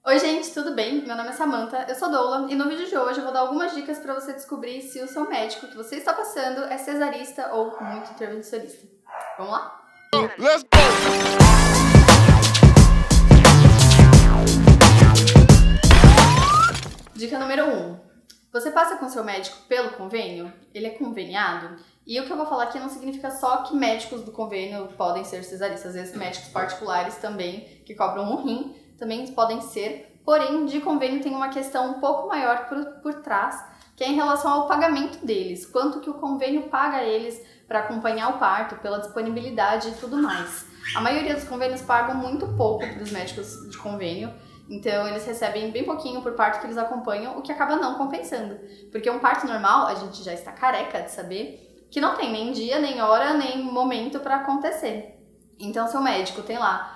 Oi gente, tudo bem? Meu nome é Samantha, eu sou doula e no vídeo de hoje eu vou dar algumas dicas para você descobrir se o seu médico que você está passando é cesarista ou muito intervencionista. Vamos lá? Let's go! Dica número 1. Você passa com seu médico pelo convênio? Ele é conveniado? E o que eu vou falar aqui não significa só que médicos do convênio podem ser cesaristas, às vezes médicos particulares também, que cobram um rim, também podem ser, porém de convênio tem uma questão um pouco maior por trás, que é em relação ao pagamento deles, quanto que o convênio paga eles para acompanhar o parto, pela disponibilidade e tudo mais. A maioria dos convênios pagam muito pouco para os médicos de convênio, então eles recebem bem pouquinho por parto que eles acompanham, o que acaba não compensando, porque um parto normal, a gente já está careca de saber, que não tem nem dia, nem hora, nem momento para acontecer. Então seu médico tem lá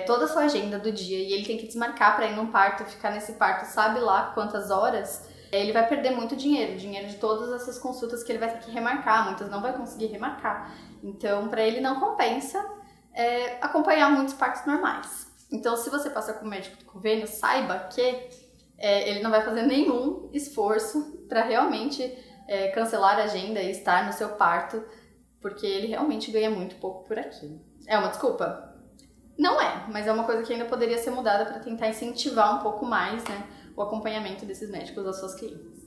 toda a sua agenda do dia e ele tem que desmarcar para ir num parto, ficar nesse parto sabe lá quantas horas, ele vai perder muito dinheiro de todas essas consultas que ele vai ter que remarcar, muitas não vai conseguir remarcar. Então, para ele não compensa acompanhar muitos partos normais. Então, se você passa com o médico do convênio, saiba que ele não vai fazer nenhum esforço para realmente cancelar a agenda e estar no seu parto, porque ele realmente ganha muito pouco por aquilo. É uma desculpa? Não é, mas é uma coisa que ainda poderia ser mudada para tentar incentivar um pouco mais, o acompanhamento desses médicos às suas clientes.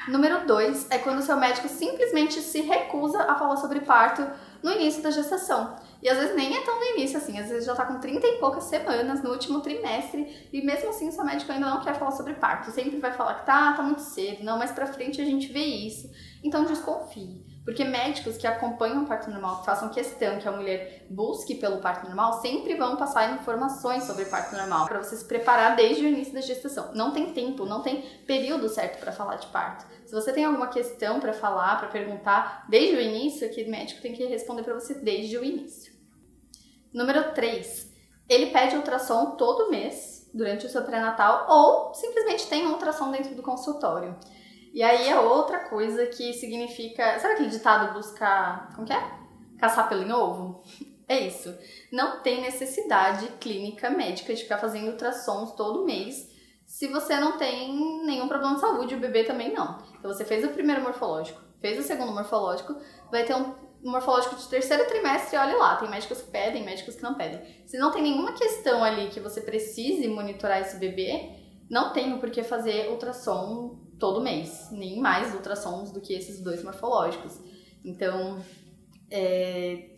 Número 2 é quando o seu médico simplesmente se recusa a falar sobre parto no início da gestação. E às vezes nem é tão no início assim, às vezes já tá com 30 e poucas semanas no último trimestre e mesmo assim o seu médico ainda não quer falar sobre parto. Sempre vai falar que tá muito cedo, não, mais pra frente a gente vê isso. Então desconfie. Porque médicos que acompanham o parto normal, que façam questão que a mulher busque pelo parto normal, sempre vão passar informações sobre parto normal, para você se preparar desde o início da gestação. Não tem tempo, não tem período certo para falar de parto. Se você tem alguma questão para falar, para perguntar desde o início, aquele médico tem que responder para você desde o início. Número 3. Ele pede ultrassom todo mês, durante o seu pré-natal, ou simplesmente tem um ultrassom dentro do consultório. E aí é outra coisa que significa... Sabe aquele ditado buscar... Como que é? Caçar pelo em ovo? É isso. Não tem necessidade clínica médica de ficar fazendo ultrassons todo mês se você não tem nenhum problema de saúde, o bebê também não. Então você fez o primeiro morfológico, fez o segundo morfológico, vai ter um morfológico de terceiro trimestre e olha lá, tem médicos que pedem, médicos que não pedem. Se não tem nenhuma questão ali que você precise monitorar esse bebê, não tem por que fazer ultrassom todo mês, nem mais ultrassons do que esses 2 morfológicos. Então,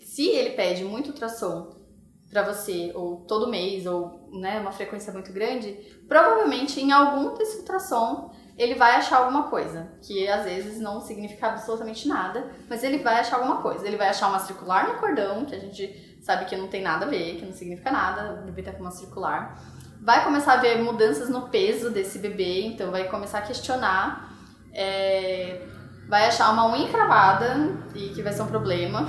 se ele pede muito ultrassom para você, ou todo mês, ou uma frequência muito grande, provavelmente em algum desse ultrassom ele vai achar alguma coisa, que às vezes não significa absolutamente nada, mas ele vai achar alguma coisa. Ele vai achar uma circular no cordão, que a gente sabe que não tem nada a ver, que não significa nada, o bebê tá com uma circular. Vai começar a ver mudanças no peso desse bebê, então vai começar a questionar, vai achar uma unha encravada e que vai ser um problema.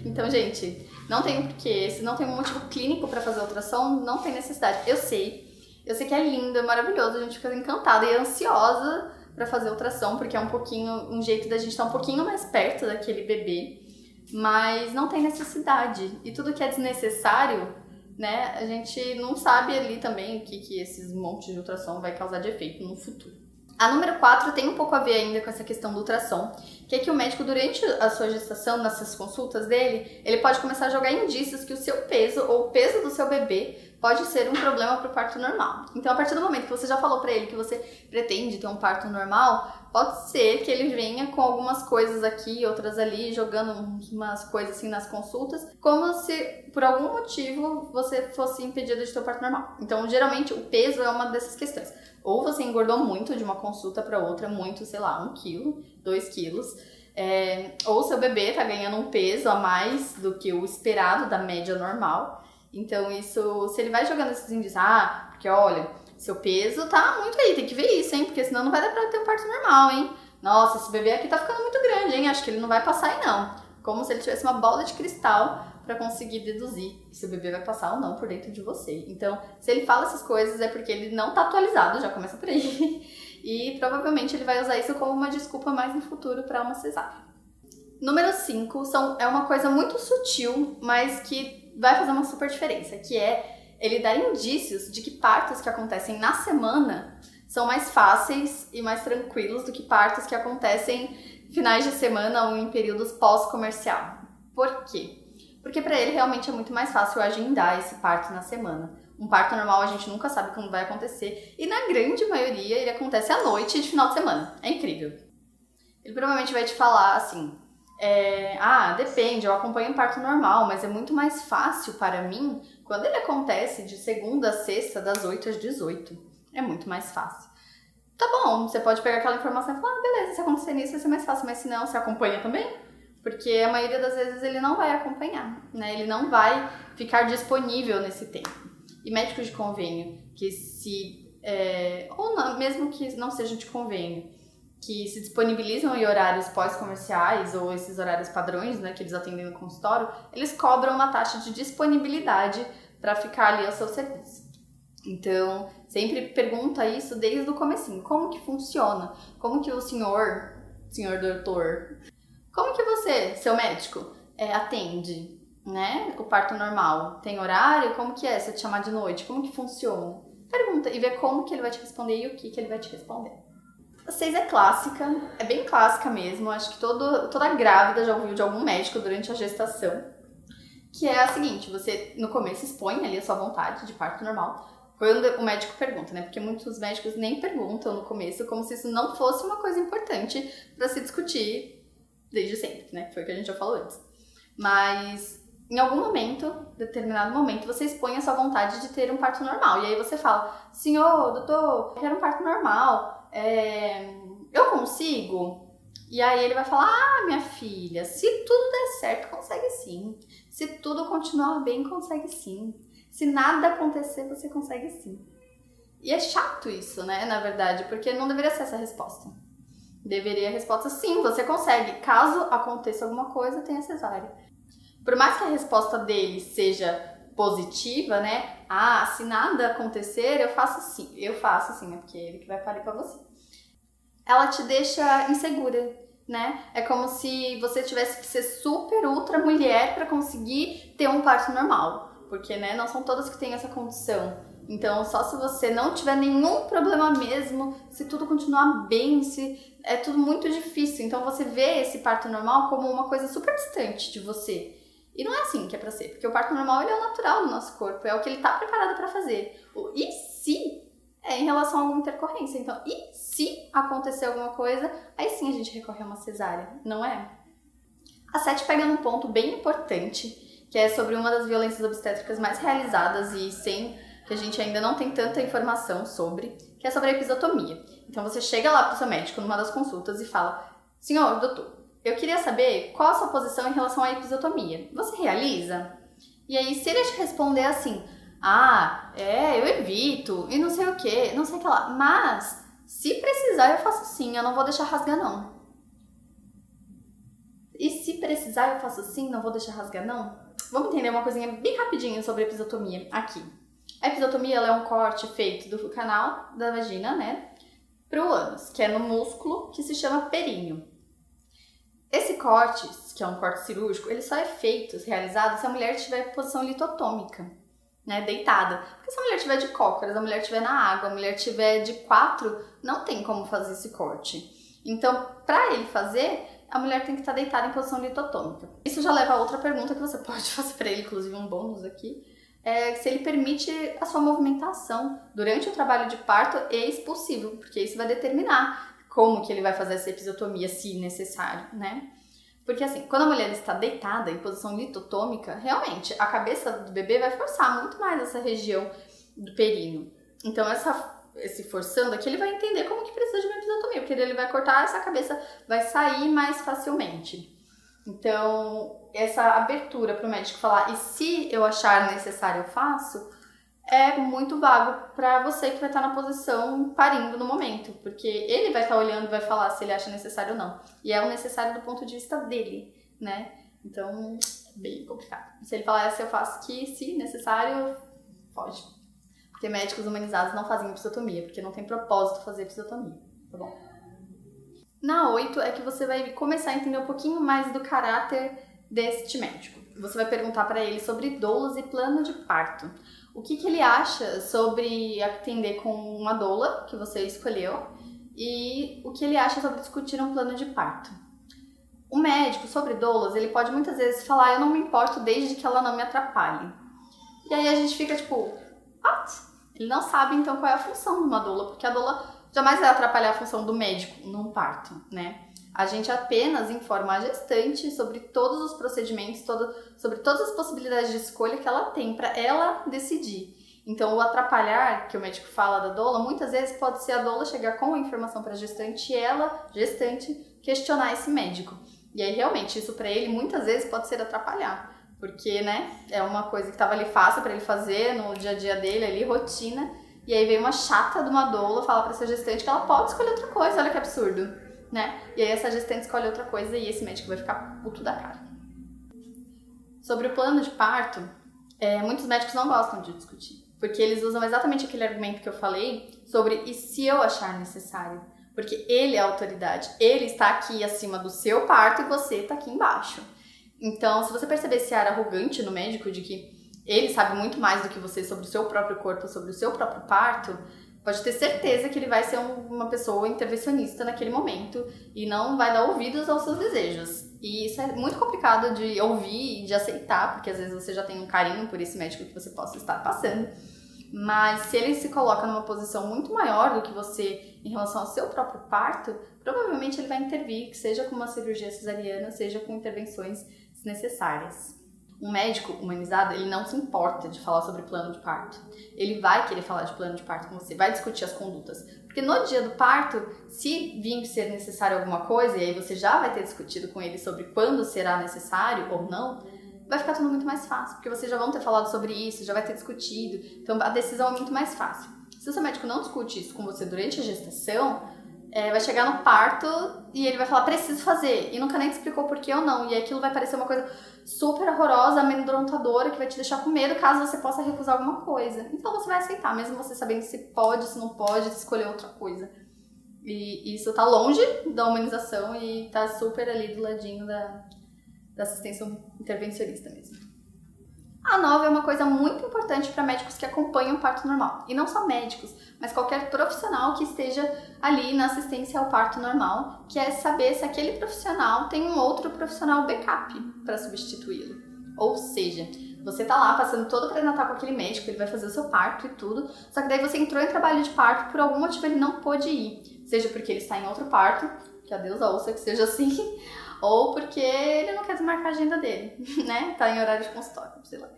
Então, gente, não tem porquê, se não tem um motivo clínico para fazer ultrassom, não tem necessidade. Eu sei que é lindo, é maravilhoso, a gente fica encantada e ansiosa para fazer ultrassom, porque é um jeito da gente estar um pouquinho mais perto daquele bebê, mas não tem necessidade. E tudo que é desnecessário, a gente não sabe ali também o que esses montes de ultrassom vai causar de efeito no futuro. A número 4 tem um pouco a ver ainda com essa questão do ultrassom, que é que o médico, durante a sua gestação, nessas consultas dele, ele pode começar a jogar indícios que o seu peso ou o peso do seu bebê pode ser um problema para o parto normal. Então, a partir do momento que você já falou para ele que você pretende ter um parto normal, pode ser que ele venha com algumas coisas aqui, outras ali, jogando umas coisas assim nas consultas, como se por algum motivo você fosse impedido de ter o parto normal. Então, geralmente, o peso é uma dessas questões. Ou você engordou muito de uma consulta para outra, muito, sei lá, 1 quilo, 2 quilos, ou seu bebê tá ganhando um peso a mais do que o esperado da média normal. Então, isso, se ele vai jogando esses indícios, porque olha, seu peso tá muito aí, tem que ver isso, hein? Porque senão não vai dar pra ter um parto normal, hein? Nossa, esse bebê aqui tá ficando muito grande, hein? Acho que ele não vai passar aí, não. Como se ele tivesse uma bola de cristal pra conseguir deduzir se o bebê vai passar ou não por dentro de você. Então, se ele fala essas coisas é porque ele não tá atualizado, já começa por aí. E provavelmente ele vai usar isso como uma desculpa mais no futuro pra uma cesárea. Número 5 é uma coisa muito sutil, mas que vai fazer uma super diferença, que é ele dar indícios de que partos que acontecem na semana são mais fáceis e mais tranquilos do que partos que acontecem finais de semana ou em períodos pós-comercial. Por quê? Porque para ele realmente é muito mais fácil agendar esse parto na semana. Um parto normal a gente nunca sabe quando vai acontecer e na grande maioria ele acontece à noite e de final de semana. É incrível. Ele provavelmente vai te falar assim, depende, eu acompanho um parto normal, mas é muito mais fácil para mim quando ele acontece de segunda a sexta, das 8 às 18. É muito mais fácil. Tá bom, você pode pegar aquela informação e falar, beleza, se acontecer nisso vai ser mais fácil, mas se não, você acompanha também? Porque a maioria das vezes ele não vai acompanhar, né? Ele não vai ficar disponível nesse tempo. E médicos de convênio, que ou não, mesmo que não sejam de convênio, que se disponibilizam em horários pós-comerciais ou esses horários padrões, né, que eles atendem no consultório, eles cobram uma taxa de disponibilidade para ficar ali ao seu serviço. Então, sempre pergunta isso desde o comecinho. Como que funciona? Como que o senhor doutor, como que você, seu médico, atende, né, o parto normal? Tem horário? Como que é? Se eu te chamar de noite, como que funciona? Pergunta e vê como que ele vai te responder e o que ele vai te responder. A 6 é clássica, é bem clássica mesmo. Acho que toda grávida já ouviu de algum médico durante a gestação. Que é a seguinte, você no começo expõe ali a sua vontade de parto normal. Quando o médico pergunta, né? Porque muitos médicos nem perguntam no começo, como se isso não fosse uma coisa importante para se discutir desde sempre, né? Foi o que a gente já falou antes. Mas em algum momento, determinado momento, você expõe a sua vontade de ter um parto normal. E aí você fala, senhor, doutor, eu quero um parto normal. Eu consigo? E aí ele vai falar, minha filha, se tudo der certo, consegue sim. Se tudo continuar bem, consegue sim. Se nada acontecer, você consegue sim. E é chato isso, né, na verdade, porque não deveria ser essa a resposta. Deveria a resposta, sim, você consegue. Caso aconteça alguma coisa, tenha cesárea. Por mais que a resposta dele seja positiva, né, se nada acontecer, eu faço sim, é porque é ele que vai parir pra você. Ela te deixa insegura, né? É como se você tivesse que ser super ultra mulher pra conseguir ter um parto normal. Porque, né, não são todas que têm essa condição. Então, só se você não tiver nenhum problema mesmo, se tudo continuar bem, se é tudo muito difícil. Então, você vê esse parto normal como uma coisa super distante de você. E não é assim que é pra ser, porque o parto normal ele é o natural do nosso corpo, é o que ele tá preparado pra fazer. O e se é em relação a alguma intercorrência. Então, e se acontecer alguma coisa, aí sim a gente recorre a uma cesárea, não é? A 7 pega num ponto bem importante, que é sobre uma das violências obstétricas mais realizadas e que a gente ainda não tem tanta informação sobre, que é sobre a episiotomia. Então você chega lá pro seu médico numa das consultas e fala, senhor, doutor, eu queria saber qual a sua posição em relação à episiotomia. Você realiza? E aí se ele te responder assim, eu evito, e não sei o que, não sei o que lá, mas se precisar eu faço sim, eu não vou deixar rasgar não. E se precisar eu faço sim, não vou deixar rasgar não? Vamos entender uma coisinha bem rapidinho sobre a episiotomia aqui. A episiotomia ela é um corte feito do canal da vagina, né, pro ânus, que é no músculo que se chama períneo. Esse corte, que é um corte cirúrgico, ele só é realizado se a mulher estiver em posição litotômica, né, deitada. Porque se a mulher estiver de cócoras, a mulher estiver na água, a mulher estiver de 4, não tem como fazer esse corte. Então, para ele fazer, a mulher tem que estar deitada em posição litotômica. Isso já leva a outra pergunta que você pode fazer para ele, inclusive um bônus aqui, se ele permite a sua movimentação durante o trabalho de parto e expulsivo, porque isso vai determinar como que ele vai fazer essa episiotomia, se necessário, né? Porque assim, quando a mulher está deitada em posição litotômica, realmente a cabeça do bebê vai forçar muito mais essa região do períneo. Então esse forçando aqui, ele vai entender como que precisa de uma episiotomia, porque ele vai cortar, essa cabeça vai sair mais facilmente. Então, essa abertura para o médico falar, e se eu achar necessário eu faço, é muito vago para você que vai estar na posição parindo no momento, porque ele vai estar olhando e vai falar se ele acha necessário ou não. E é o necessário do ponto de vista dele, né? Então, é bem complicado. Se ele falar se eu faço que, se necessário, pode. Porque médicos humanizados não fazem episiotomia, porque não tem propósito fazer episiotomia, tá bom? Na 8 é que você vai começar a entender um pouquinho mais do caráter deste médico. Você vai perguntar para ele sobre doulas e plano de parto. o que ele acha sobre atender com uma doula que você escolheu e o que ele acha sobre discutir um plano de parto. O médico, sobre doulas, ele pode muitas vezes falar, eu não me importo desde que ela não me atrapalhe. E aí a gente fica tipo, what? Ele não sabe então qual é a função de uma doula, porque a doula jamais vai atrapalhar a função do médico num parto, né? A gente apenas informa a gestante sobre todos os procedimentos, sobre todas as possibilidades de escolha que ela tem para ela decidir. Então, o atrapalhar que o médico fala da doula, muitas vezes pode ser a doula chegar com a informação para a gestante e ela, gestante, questionar esse médico. E aí, realmente, isso para ele muitas vezes pode ser atrapalhar, porque, né, é uma coisa que estava ali fácil para ele fazer no dia a dia dele, ali, rotina, e aí veio uma chata de uma doula falar para essa gestante que ela pode escolher outra coisa, olha que absurdo. Né? E aí essa gestante escolhe outra coisa e esse médico vai ficar puto da cara. Sobre o plano de parto, muitos médicos não gostam de discutir, porque eles usam exatamente aquele argumento que eu falei sobre e se eu achar necessário, porque ele é a autoridade, ele está aqui acima do seu parto e você está aqui embaixo. Então, se você perceber esse ar arrogante no médico de que ele sabe muito mais do que você sobre o seu próprio corpo, sobre o seu próprio parto, pode ter certeza que ele vai ser uma pessoa intervencionista naquele momento e não vai dar ouvidos aos seus desejos. E isso é muito complicado de ouvir e de aceitar, porque às vezes você já tem um carinho por esse médico que você possa estar passando. Mas se ele se coloca numa posição muito maior do que você em relação ao seu próprio parto, provavelmente ele vai intervir, seja com uma cirurgia cesariana, seja com intervenções desnecessárias. Um médico humanizado, ele não se importa de falar sobre plano de parto. Ele vai querer falar de plano de parto com você, vai discutir as condutas. Porque no dia do parto, se vir ser necessário alguma coisa, e aí você já vai ter discutido com ele sobre quando será necessário ou não, vai ficar tudo muito mais fácil. Porque vocês já vão ter falado sobre isso, já vai ter discutido. Então a decisão é muito mais fácil. Se o seu médico não discute isso com você durante a gestação, vai chegar no parto e ele vai falar, preciso fazer, e nunca nem te explicou por que ou não, e aquilo vai parecer uma coisa super horrorosa, amedrontadora, que vai te deixar com medo caso você possa recusar alguma coisa. Então você vai aceitar, mesmo você sabendo se pode, se não pode, escolher outra coisa. E isso tá longe da humanização e tá super ali do ladinho da assistência intervencionista mesmo. A 9 é uma coisa muito importante para médicos que acompanham o parto normal. E não só médicos, mas qualquer profissional que esteja ali na assistência ao parto normal, que é saber se aquele profissional tem um outro profissional backup para substituí-lo. Ou seja, você tá lá passando todo o pré-natal com aquele médico, ele vai fazer o seu parto e tudo, só que daí você entrou em trabalho de parto, por algum motivo ele não pôde ir. Seja porque ele está em outro parto, que a Deus a ouça que seja assim, ou porque ele não quer desmarcar a agenda dele, né? Tá em horário de consultório, sei lá.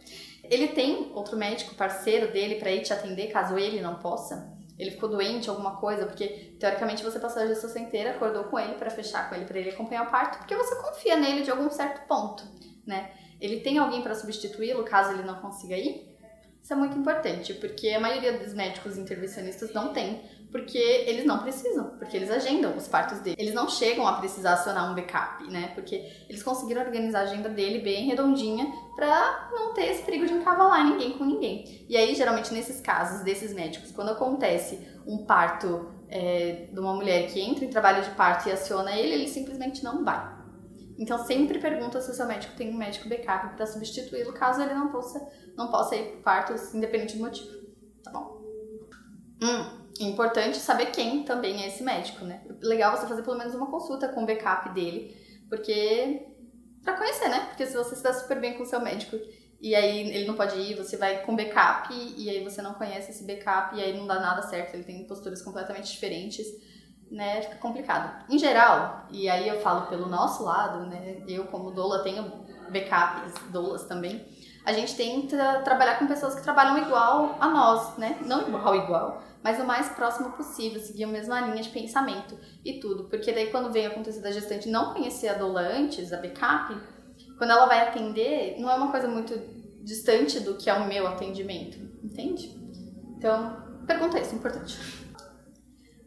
Ele tem outro médico parceiro dele pra ir te atender caso ele não possa? Ele ficou doente, alguma coisa? Porque, teoricamente, você passou a gestação inteira, acordou com ele pra fechar com ele, pra ele acompanhar o parto, porque você confia nele de algum certo ponto, né? Ele tem alguém pra substituí-lo caso ele não consiga ir? Isso é muito importante, porque a maioria dos médicos intervencionistas não tem, porque eles não precisam, porque eles agendam os partos dele. Eles não chegam a precisar acionar um backup, né? Porque eles conseguiram organizar a agenda dele bem redondinha pra não ter esse perigo de encavalar ninguém com ninguém. E aí, geralmente, nesses casos desses médicos, quando acontece um parto de uma mulher que entra em trabalho de parto e aciona ele simplesmente não vai. Então, sempre pergunta se o seu médico tem um médico backup para substituí-lo, caso ele não possa ir para o parto, independente do motivo, tá bom? Importante saber quem também é esse médico, né? Legal você fazer pelo menos uma consulta com o backup dele, porque... pra conhecer, né? Porque se você se dá super bem com o seu médico e aí ele não pode ir, você vai com backup e aí você não conhece esse backup e aí não dá nada certo, ele tem posturas completamente diferentes, né, fica complicado. Em geral, e aí eu falo pelo nosso lado, né, eu como doula tenho backups, doulas também, a gente tenta trabalhar com pessoas que trabalham igual a nós, né, não igual, mas o mais próximo possível, seguir a mesma linha de pensamento e tudo, porque daí quando vem acontecer da gestante não conhecer a doula antes, a backup, quando ela vai atender, não é uma coisa muito distante do que é o meu atendimento, entende? Então, pergunta isso, importante.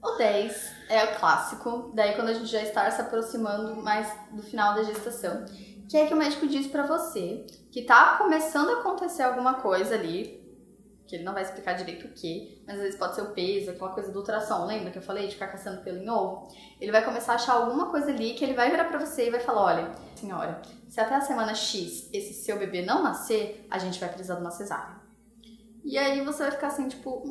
O 10 é o clássico, daí quando a gente já está se aproximando mais do final da gestação, que é que o médico diz pra você que tá começando a acontecer alguma coisa ali, que ele não vai explicar direito o que, mas às vezes pode ser o peso, aquela coisa do ultrassom, lembra que eu falei de ficar caçando pelo em ovo? Ele vai começar a achar alguma coisa ali que ele vai virar pra você e vai falar, olha, senhora, se até a semana X esse seu bebê não nascer, a gente vai precisar de uma cesárea. E aí você vai ficar assim, tipo,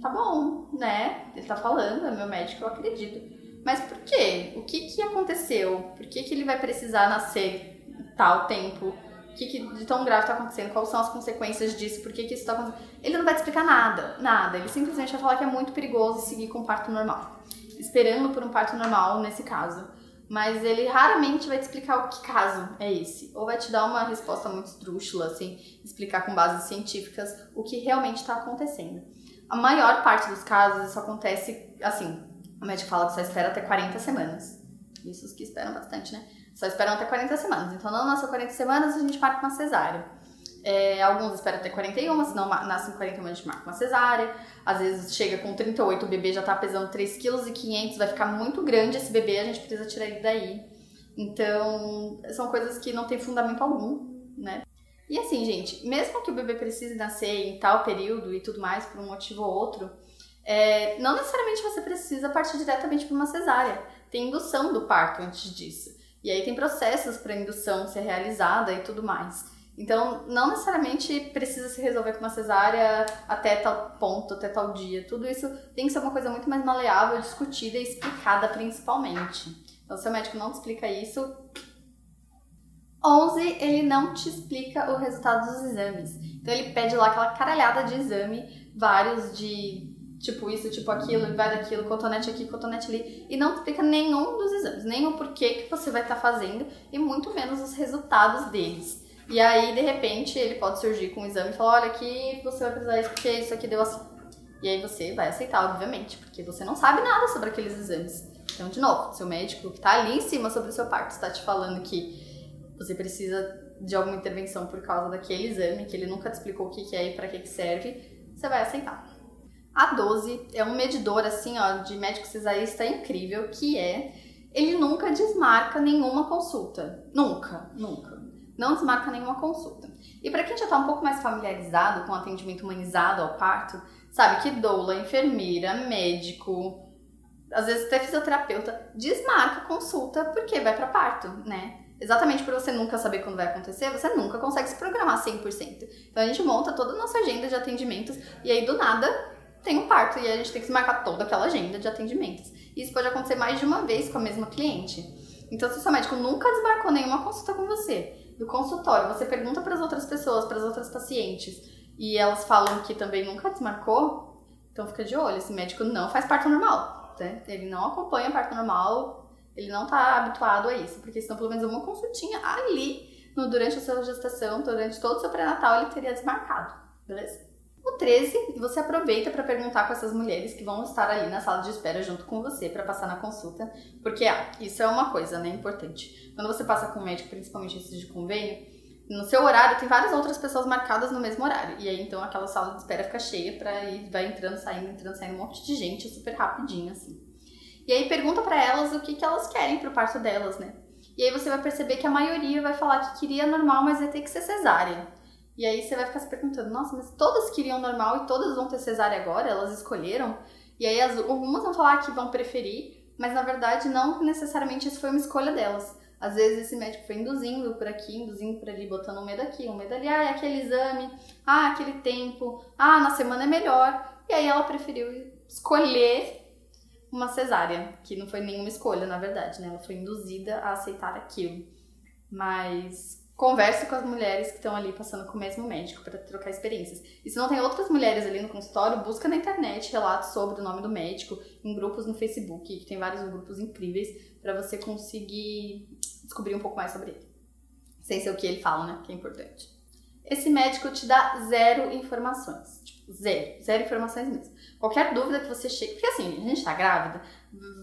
tá bom, né? Ele tá falando, é meu médico, eu acredito. Mas por quê? O que aconteceu? Por que ele vai precisar nascer tal tempo? O que de tão grave tá acontecendo? Quais são as consequências disso? Por que isso tá acontecendo? Ele não vai te explicar nada, nada. Ele simplesmente vai falar que é muito perigoso seguir com o parto normal. Esperando por um parto normal nesse caso. Mas ele raramente vai te explicar o que caso é esse. Ou vai te dar uma resposta muito esdrúxula, assim, explicar com bases científicas o que realmente está acontecendo. A maior parte dos casos isso acontece, assim, o médico fala que só espera até 40 semanas. Isso os que esperam bastante, né? Só esperam até 40 semanas. Então não nasceu 40 semanas, a gente marca uma cesárea. Alguns esperam até 41, se não nasce em 41 a gente marca uma cesárea. Às vezes chega com 38, o bebê já tá pesando 3,5 kg, vai ficar muito grande esse bebê, a gente precisa tirar ele daí. Então, são coisas que não tem fundamento algum, né? E assim, gente, mesmo que o bebê precise nascer em tal período e tudo mais, por um motivo ou outro, não necessariamente você precisa partir diretamente para uma cesárea. Tem indução do parto antes disso. E aí tem processos para a indução ser realizada e tudo mais. Então, não necessariamente precisa se resolver com uma cesárea até tal ponto, até tal dia. Tudo isso tem que ser uma coisa muito mais maleável, discutida e explicada principalmente. Então, se o médico não te explica isso... 11, ele não te explica o resultado dos exames. Então, ele pede lá aquela caralhada de exame, vários de tipo isso, tipo aquilo, vai daquilo, cotonete aqui, cotonete ali, e não te explica nenhum dos exames, nem o porquê que você vai estar fazendo, e muito menos os resultados deles. E aí, de repente, ele pode surgir com um exame e falar, olha, aqui você vai precisar disso porque isso aqui deu assim. E aí você vai aceitar, obviamente, porque você não sabe nada sobre aqueles exames. Então, de novo, seu médico que tá ali em cima sobre o seu parto está te falando que você precisa de alguma intervenção por causa daquele exame, que ele nunca te explicou o que é e pra que serve, você vai aceitar. A 12 é um medidor, assim, ó, de médico cesarista incrível, que ele nunca desmarca nenhuma consulta. Nunca. Não desmarca nenhuma consulta. E pra quem já tá um pouco mais familiarizado com o atendimento humanizado ao parto, sabe que doula, enfermeira, médico, às vezes até fisioterapeuta, desmarca consulta porque vai pra parto, né? Exatamente por você nunca saber quando vai acontecer, você nunca consegue se programar 100%. Então a gente monta toda a nossa agenda de atendimentos e aí do nada tem um parto e a gente tem que se marcar toda aquela agenda de atendimentos. E isso pode acontecer mais de uma vez com a mesma cliente. Então se o seu médico nunca desmarcou nenhuma consulta com você, do consultório, você pergunta para as outras pessoas, para as outras pacientes, e elas falam que também nunca desmarcou, então fica de olho, esse médico não faz parto normal, né? Ele não acompanha parto normal, ele não tá habituado a isso, porque senão pelo menos uma consultinha ali, durante a sua gestação, durante todo o seu pré-natal, ele teria desmarcado, beleza? O 13, você aproveita para perguntar com essas mulheres que vão estar ali na sala de espera junto com você para passar na consulta, porque isso é uma coisa, né, importante. Quando você passa com um médico, principalmente esses de convênio, no seu horário tem várias outras pessoas marcadas no mesmo horário, e aí então aquela sala de espera fica cheia para ir, vai entrando, saindo um monte de gente super rapidinho, assim. E aí pergunta para elas o que elas querem pro parto delas, né? E aí você vai perceber que a maioria vai falar que queria normal, mas vai ter que ser cesárea. E aí você vai ficar se perguntando, nossa, mas todas queriam normal e todas vão ter cesárea agora? Elas escolheram? E aí algumas vão falar que vão preferir, mas na verdade não necessariamente isso foi uma escolha delas. Às vezes esse médico foi induzindo por aqui, induzindo por ali, botando um medo aqui, um medo ali, é aquele exame, aquele tempo, na semana é melhor. E aí ela preferiu escolher uma cesárea, que não foi nenhuma escolha, na verdade, né? Ela foi induzida a aceitar aquilo. Mas converse com as mulheres que estão ali passando com o mesmo médico para trocar experiências. E se não tem outras mulheres ali no consultório, busca na internet relatos sobre o nome do médico, em grupos no Facebook, que tem vários grupos incríveis, para você conseguir descobrir um pouco mais sobre ele. Sem ser o que ele fala, né? Que é importante. Esse médico te dá 0 informações. Tipo, zero informações mesmo. Qualquer dúvida que você chegue... Porque assim, a gente tá grávida,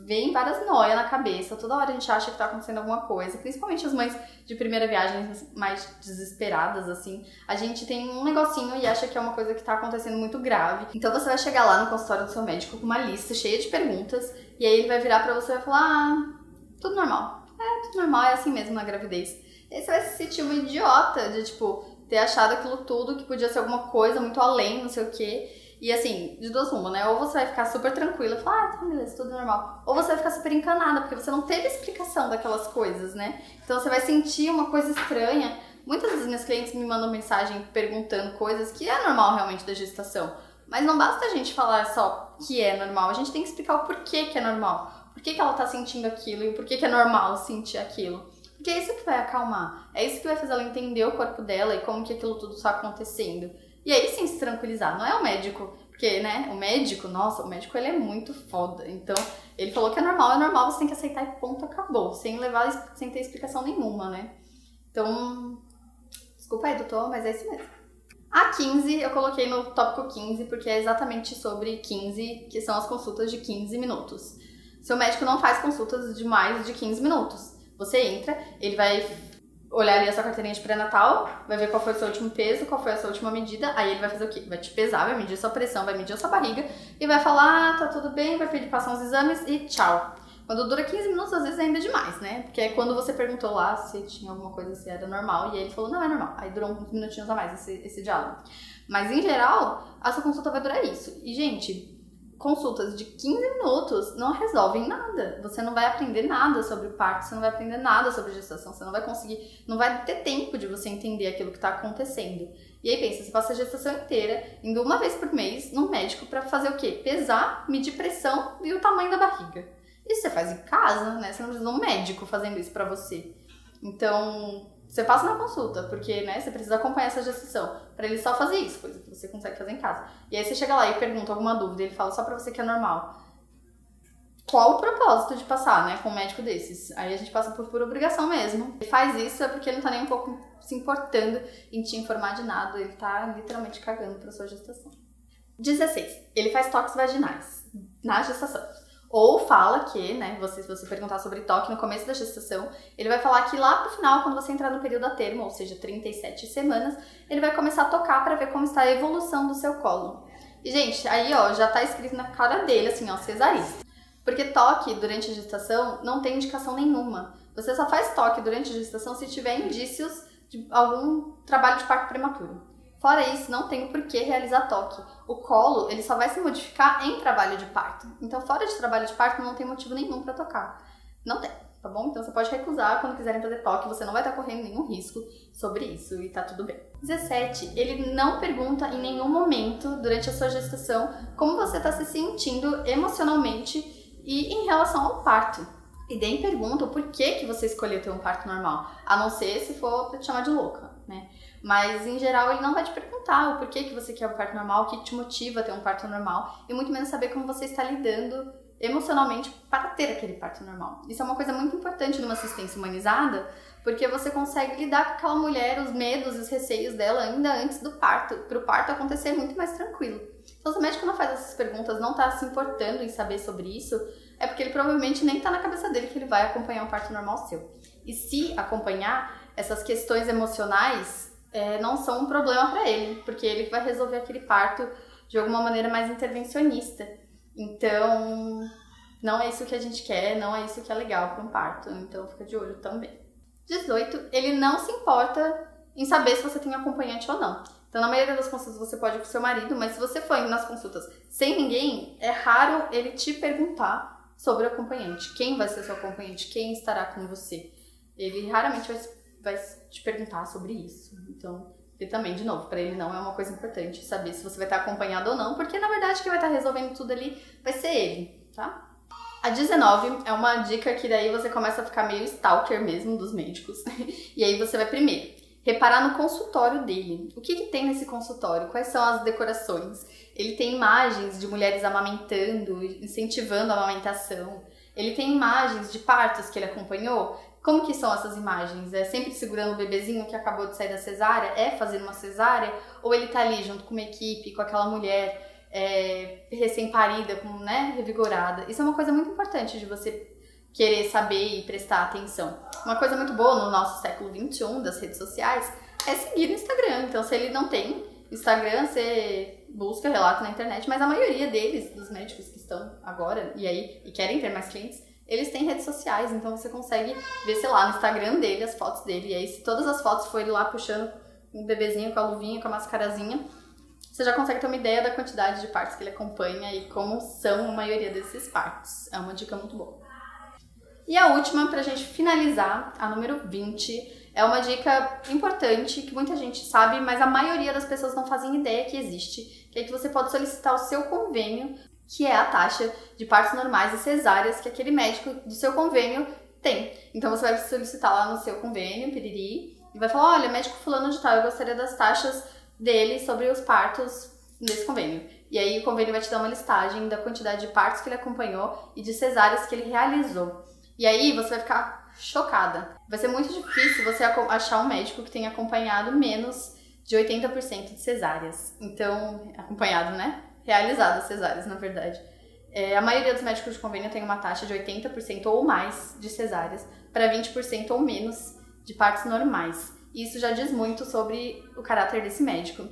vem várias noias na cabeça, toda hora a gente acha que tá acontecendo alguma coisa, principalmente as mães de primeira viagem mais desesperadas, assim. A gente tem um negocinho e acha que é uma coisa que tá acontecendo muito grave. Então você vai chegar lá no consultório do seu médico com uma lista cheia de perguntas, e aí ele vai virar pra você e vai falar, tudo normal. Tudo normal, é assim mesmo na gravidez. E aí você vai se sentir uma idiota de, tipo, ter achado aquilo tudo que podia ser alguma coisa muito além, não sei o quê. E assim, de duas rumas, né? Ou você vai ficar super tranquila e falar, tá, beleza, tudo normal. Ou você vai ficar super encanada, porque você não teve explicação daquelas coisas, né? Então você vai sentir uma coisa estranha, Muitas das minhas clientes me mandam mensagem perguntando coisas que é normal realmente da gestação. Mas não basta a gente falar só que é normal, a gente tem que explicar o porquê que é normal. Por que ela tá sentindo aquilo e o porquê que é normal sentir aquilo. Porque é isso que vai acalmar, é isso que vai fazer ela entender o corpo dela e como que aquilo tudo está acontecendo. E aí sim se tranquilizar, não é o médico, porque, né, o médico, nossa, o médico ele é muito foda. Então, ele falou que é normal, você tem que aceitar e ponto, acabou. Sem ter explicação nenhuma, né? Então, desculpa aí, doutor, mas é isso mesmo. A 15, eu coloquei no tópico 15, porque é exatamente sobre 15, que são as consultas de 15 minutos. Seu médico não faz consultas de mais de 15 minutos. Você entra, ele vai olhar ali a sua carteirinha de pré-natal, vai ver qual foi o seu último peso, qual foi a sua última medida, aí ele vai fazer o quê? Vai te pesar, vai medir a sua pressão, vai medir a sua barriga e vai falar, tá tudo bem, vai pedir passar uns exames e tchau. Quando dura 15 minutos, às vezes ainda é demais, né? Porque é quando você perguntou lá se tinha alguma coisa, se era normal, e aí ele falou, não, é normal. Aí durou uns minutinhos a mais esse diálogo. Mas, em geral, a sua consulta vai durar isso. E, gente, consultas de 15 minutos não resolvem nada. Você não vai aprender nada sobre o parto, você não vai aprender nada sobre gestação, você não vai conseguir, não vai ter tempo de você entender aquilo que está acontecendo. E aí pensa, você passa a gestação inteira, indo uma vez por mês no médico para fazer o quê? Pesar, medir pressão e o tamanho da barriga. Isso você faz em casa, né? Você não precisa de um médico fazendo isso pra você. Então, você passa na consulta, porque, né, você precisa acompanhar essa gestação. Pra ele só fazer isso, coisa que você consegue fazer em casa. E aí você chega lá e pergunta alguma dúvida, ele fala só pra você que é normal. Qual o propósito de passar, né, com um médico desses? Aí a gente passa por pura obrigação mesmo. Ele faz isso é porque ele não tá nem um pouco se importando em te informar de nada. Ele tá literalmente cagando pra sua gestação. 16. Ele faz toques vaginais na gestação. Ou fala que, né, se você perguntar sobre toque no começo da gestação, ele vai falar que lá pro final, quando você entrar no período a termo, ou seja, 37 semanas, ele vai começar a tocar pra ver como está a evolução do seu colo. E, gente, aí, ó, já tá escrito na cara dele, assim, ó, cesarista. Porque toque durante a gestação não tem indicação nenhuma. Você só faz toque durante a gestação se tiver indícios de algum trabalho de parto prematuro. Fora isso, não tem por que realizar toque. O colo, ele só vai se modificar em trabalho de parto. Então, fora de trabalho de parto, não tem motivo nenhum pra tocar. Não tem, tá bom? Então, você pode recusar quando quiserem fazer toque. Você não vai estar correndo nenhum risco sobre isso e tá tudo bem. 17. Ele não pergunta em nenhum momento, durante a sua gestação, como você tá se sentindo emocionalmente e em relação ao parto. E nem pergunta o porquê que você escolheu ter um parto normal. A não ser se for pra te chamar de louca, né? Mas, em geral, ele não vai te perguntar o porquê que você quer um parto normal, o que te motiva a ter um parto normal, e muito menos saber como você está lidando emocionalmente para ter aquele parto normal. Isso é uma coisa muito importante numa assistência humanizada, porque você consegue lidar com aquela mulher, os medos e os receios dela ainda antes do parto, para o parto acontecer muito mais tranquilo. Então, se o médico não faz essas perguntas, não está se importando em saber sobre isso, é porque ele provavelmente nem está na cabeça dele que ele vai acompanhar um parto normal seu. E se acompanhar, essas questões emocionais não são um problema para ele, porque ele vai resolver aquele parto de alguma maneira mais intervencionista. Então, não é isso que a gente quer, não é isso que é legal para um parto, então fica de olho também. 18, ele não se importa em saber se você tem acompanhante ou não. Então, na maioria das consultas você pode ir com seu marido, mas se você for nas consultas sem ninguém, é raro ele te perguntar sobre o acompanhante. Quem vai ser seu acompanhante? Quem estará com você? Ele raramente vai te perguntar sobre isso. Então, e também, de novo, para ele não é uma coisa importante saber se você vai estar acompanhado ou não, porque na verdade quem vai estar resolvendo tudo ali vai ser ele, tá? A 19 é uma dica que daí você começa a ficar meio stalker mesmo dos médicos. E aí você vai primeiro reparar no consultório dele. O que tem nesse consultório? Quais são as decorações? Ele tem imagens de mulheres amamentando, incentivando a amamentação. Ele tem imagens de partos que ele acompanhou. Como que são essas imagens? É sempre segurando o bebezinho que acabou de sair da cesárea? É fazendo uma cesárea? Ou ele tá ali junto com uma equipe, com aquela mulher recém-parida, né, revigorada? Isso é uma coisa muito importante de você querer saber e prestar atenção. Uma coisa muito boa no nosso século XXI, das redes sociais, é seguir no Instagram. Então, se ele não tem Instagram, você busca relato na internet, mas a maioria deles, dos médicos que estão agora e querem ter mais clientes, eles têm redes sociais, então você consegue ver, sei lá, no Instagram dele, as fotos dele. E aí, se todas as fotos forem lá puxando um bebezinho com a luvinha, com a mascarazinha, você já consegue ter uma ideia da quantidade de partos que ele acompanha e como são a maioria desses partos. É uma dica muito boa. E a última, pra gente finalizar, a número 20, é uma dica importante que muita gente sabe, mas a maioria das pessoas não fazem ideia que existe, que é que você pode solicitar o seu convênio, que é a taxa de partos normais e cesáreas que aquele médico do seu convênio tem. Então você vai solicitar lá no seu convênio, piriri, e vai falar, olha, médico fulano de tal, eu gostaria das taxas dele sobre os partos nesse convênio. E aí o convênio vai te dar uma listagem da quantidade de partos que ele acompanhou e de cesáreas que ele realizou. E aí você vai ficar chocada. Vai ser muito difícil você achar um médico que tenha acompanhado menos de 80% de cesáreas. Então, acompanhado, né? Realizadas cesáreas, na verdade. A maioria dos médicos de convênio tem uma taxa de 80% ou mais de cesáreas para 20% ou menos de partos normais. E isso já diz muito sobre o caráter desse médico,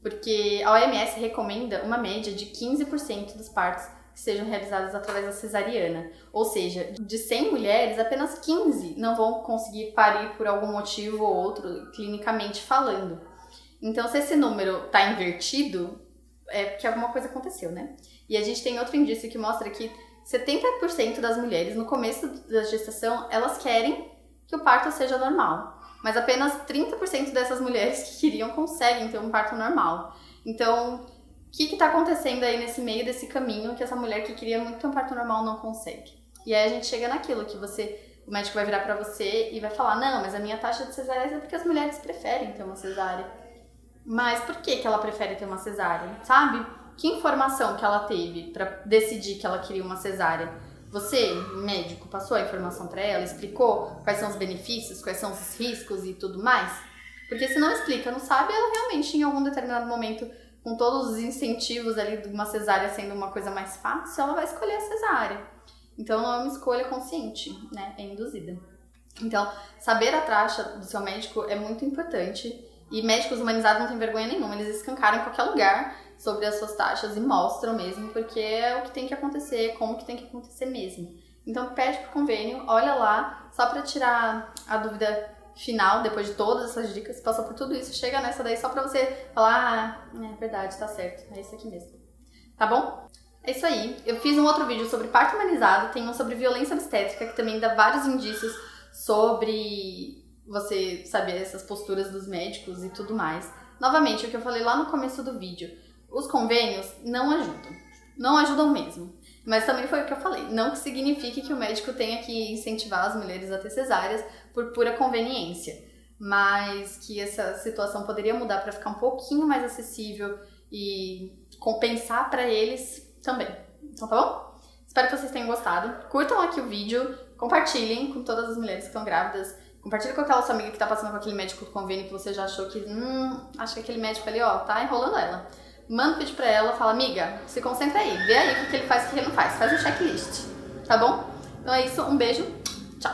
porque a OMS recomenda uma média de 15% dos partos que sejam realizados através da cesariana. Ou seja, de 100 mulheres, apenas 15 não vão conseguir parir por algum motivo ou outro, clinicamente falando. Então, se esse número está invertido, é porque alguma coisa aconteceu, né? E a gente tem outro indício que mostra que 70% das mulheres, no começo da gestação, elas querem que o parto seja normal. Mas apenas 30% dessas mulheres que queriam conseguem ter um parto normal. Então, o que está acontecendo aí nesse meio desse caminho que essa mulher que queria muito ter um parto normal não consegue? E aí a gente chega naquilo que o médico vai virar pra você e vai falar, não, mas a minha taxa de cesáreas é porque as mulheres preferem ter uma cesárea. Mas por que ela prefere ter uma cesárea, sabe? Que informação que ela teve pra decidir que ela queria uma cesárea? Você, médico, passou a informação pra ela, explicou quais são os benefícios, quais são os riscos e tudo mais? Porque se não explica, não sabe, ela realmente em algum determinado momento, com todos os incentivos ali de uma cesárea sendo uma coisa mais fácil, ela vai escolher a cesárea. Então não é uma escolha consciente, né? É induzida. Então, saber a taxa do seu médico é muito importante. E médicos humanizados não têm vergonha nenhuma, eles escancaram em qualquer lugar sobre as suas taxas e mostram mesmo, porque é o que tem que acontecer, como que tem que acontecer mesmo. Então pede pro convênio, olha lá, só pra tirar a dúvida final, depois de todas essas dicas, passou por tudo isso, chega nessa daí só pra você falar, é verdade, tá certo, é isso aqui mesmo. Tá bom? É isso aí. Eu fiz um outro vídeo sobre parto humanizado, tem um sobre violência obstétrica, que também dá vários indícios sobre você saber essas posturas dos médicos e tudo mais. Novamente, o que eu falei lá no começo do vídeo, os convênios não ajudam. Não ajudam mesmo. Mas também foi o que eu falei. Não que signifique que o médico tenha que incentivar as mulheres a ter cesáreas por pura conveniência. Mas que essa situação poderia mudar para ficar um pouquinho mais acessível e compensar para eles também. Então tá bom? Espero que vocês tenham gostado. Curtam aqui o vídeo, compartilhem com todas as mulheres que estão grávidas. Compartilha com aquela sua amiga que tá passando com aquele médico do convênio que você já achou que, acho que aquele médico ali, ó, tá enrolando ela. Manda um vídeo pra ela, fala, amiga, se concentra aí, vê aí o que ele faz e o que ele não faz. Faz um checklist, tá bom? Então é isso, um beijo, tchau!